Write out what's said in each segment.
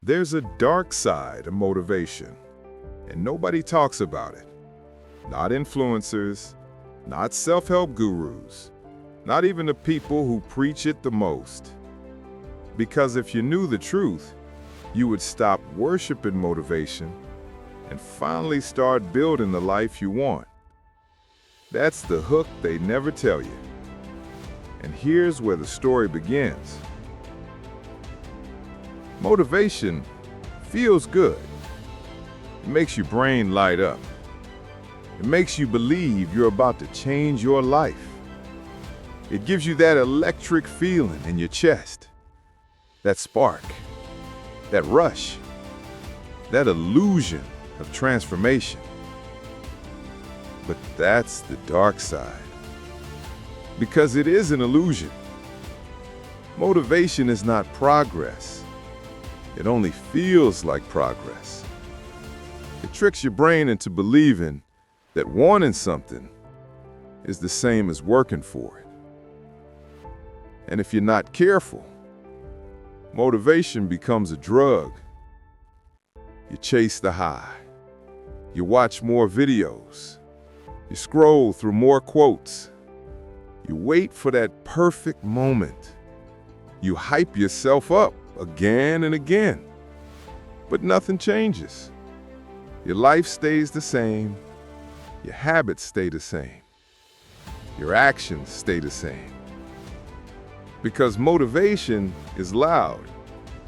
There's a dark side of motivation, and nobody talks about it. Not influencers, not self-help gurus, not even the people who preach it the most. Because if you knew the truth, you would stop worshiping motivation and finally start building the life you want. That's the hook they never tell you. And here's where the story begins. Motivation feels good. It makes your brain light up. It makes you believe you're about to change your life. It gives you that electric feeling in your chest, that spark, that rush, that illusion of transformation. But that's the dark side, because it is an illusion. Motivation is not progress. It only feels like progress. It tricks your brain into believing that wanting something is the same as working for it. And if you're not careful, motivation becomes a drug. You chase the high. You watch more videos. You scroll through more quotes. You wait for that perfect moment. You hype yourself up again and again. But nothing changes. Your life stays the same. Your habits stay the same. Your actions stay the same. Because motivation is loud,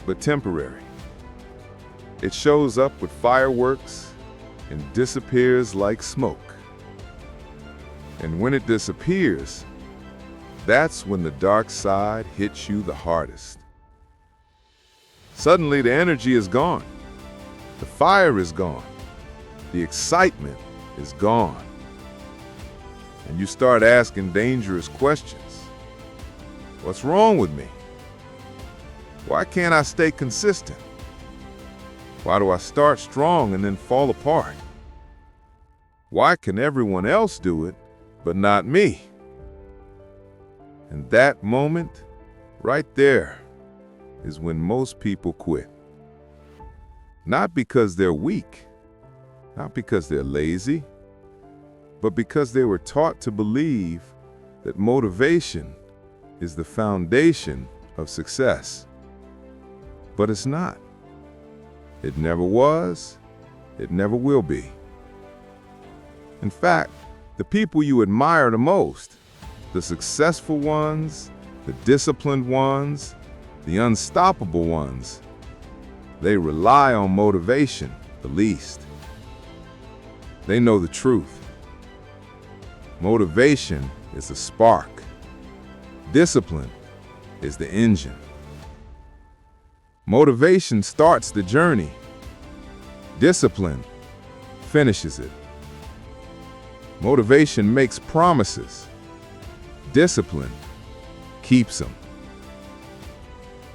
but temporary. It shows up with fireworks and disappears like smoke. And when it disappears, that's when the dark side hits you the hardest. Suddenly the energy is gone. The fire is gone. The excitement is gone. And you start asking dangerous questions. What's wrong with me? Why can't I stay consistent? Why do I start strong and then fall apart? Why can everyone else do it, but not me? And that moment, right there, is when most people quit. Not because they're weak, not because they're lazy, but because they were taught to believe that motivation is the foundation of success. But it's not. It never was. It never will be. In fact, the people you admire the most, the successful ones, the disciplined ones, the unstoppable ones, they rely on motivation the least. They know the truth. Motivation is the spark. Discipline is the engine. Motivation starts the journey. Discipline finishes it. Motivation makes promises. Discipline keeps them.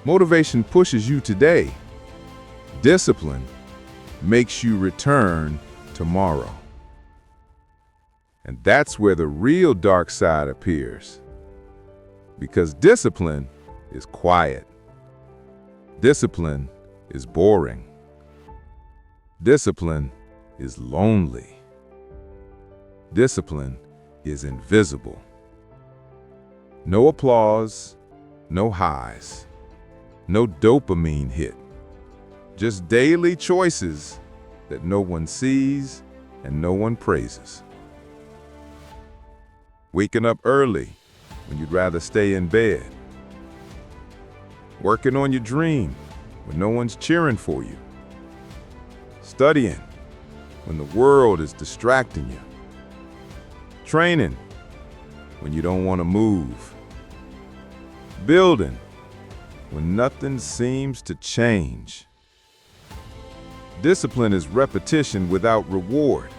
Motivation pushes you today. Discipline makes you return tomorrow. And that's where the real dark side appears. Because discipline is quiet. Discipline is boring. Discipline is lonely. Discipline is invisible. No applause, no highs, no dopamine hit. Just daily choices that no one sees and no one praises. Waking up early when you'd rather stay in bed. Working on your dream when no one's cheering for you. Studying when the world is distracting you. Training when you don't want to move. Building when nothing seems to change. Discipline is repetition without reward.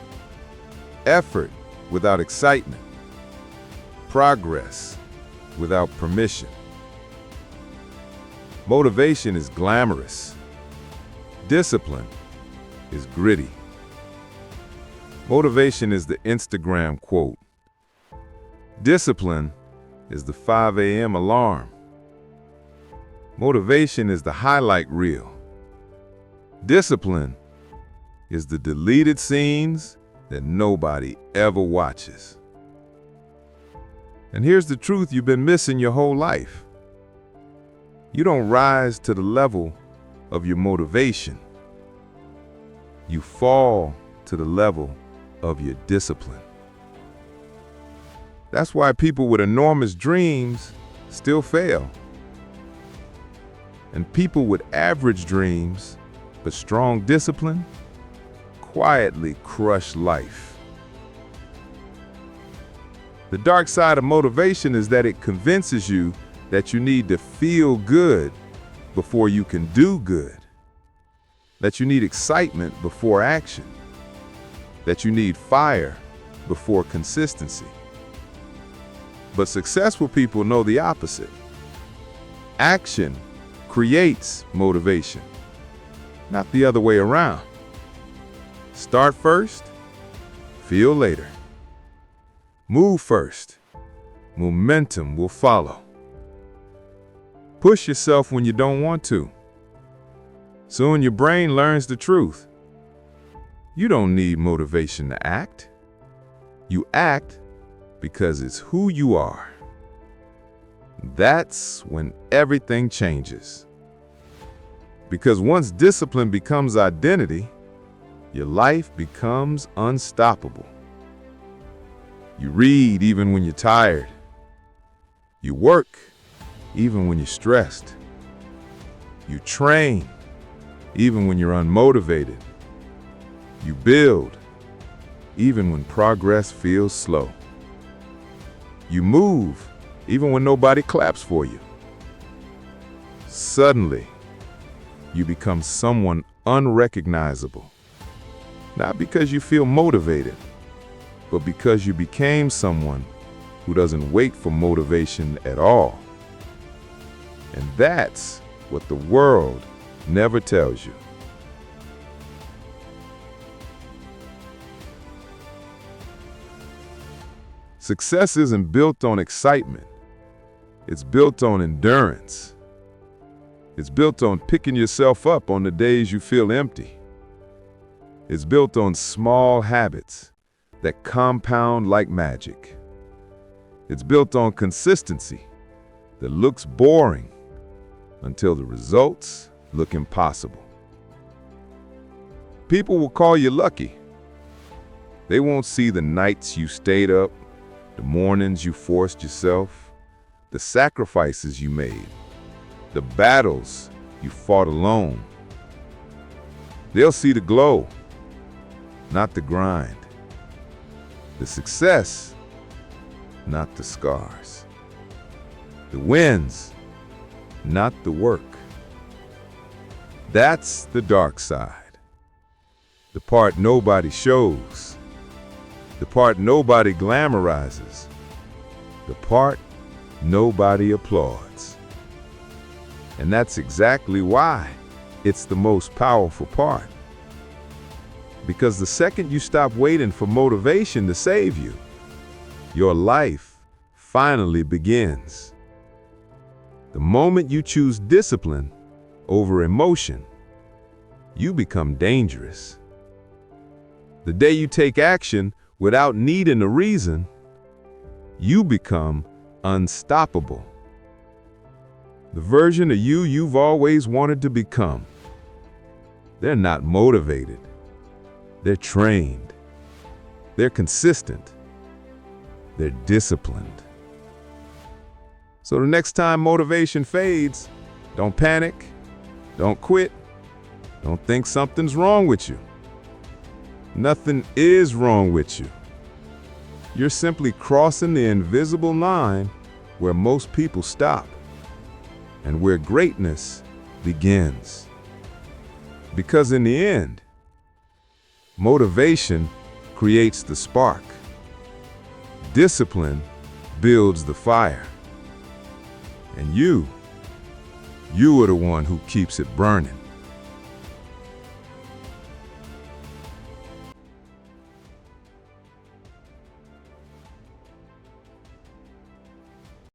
Effort without excitement. Progress without permission. Motivation is glamorous. Discipline is gritty. Motivation is the Instagram quote. Discipline is the 5 a.m. alarm. Motivation is the highlight reel. Discipline is the deleted scenes that nobody ever watches. And here's the truth you've been missing your whole life. You don't rise to the level of your motivation. You fall to the level of your discipline. That's why people with enormous dreams still fail. And people with average dreams but strong discipline quietly crush life. The dark side of motivation is that it convinces you that you need to feel good before you can do good, that you need excitement before action, that you need fire before consistency. But successful people know the opposite. Action creates motivation, not the other way around. Start first, feel later. Move first, momentum will follow. Push yourself when you don't want to. Soon your brain learns the truth. You don't need motivation to act. You act because it's who you are. That's when everything changes. Because once discipline becomes identity, your life becomes unstoppable. You read even when you're tired. You work even when you're stressed. You train even when you're unmotivated. You build even when progress feels slow. You move even when nobody claps for you. Suddenly, you become someone unrecognizable. Not because you feel motivated, but because you became someone who doesn't wait for motivation at all. And that's what the world never tells you. Success isn't built on excitement. It's built on endurance. It's built on picking yourself up on the days you feel empty. It's built on small habits that compound like magic. It's built on consistency that looks boring until the results look impossible. People will call you lucky. They won't see the nights you stayed up, the mornings you forced yourself, the sacrifices you made, the battles you fought alone. They'll see the glow, not the grind, the success, not the scars, the wins, not the work. That's the dark side, the part nobody shows, the part nobody glamorizes, the part nobody applauds. And that's exactly why it's the most powerful part. Because the second you stop waiting for motivation to save you, your life finally begins. The moment you choose discipline over emotion, you become dangerous. The day you take action without needing a reason, you become unstoppable. The version of you you've always wanted to become. They're not motivated. They're trained. They're consistent. They're disciplined. So the next time motivation fades, don't panic, don't quit, don't think something's wrong with you. Nothing is wrong with you. You're simply crossing the invisible line where most people stop and where greatness begins. Because in the end, motivation creates the spark. Discipline builds the fire. And you are the one who keeps it burning.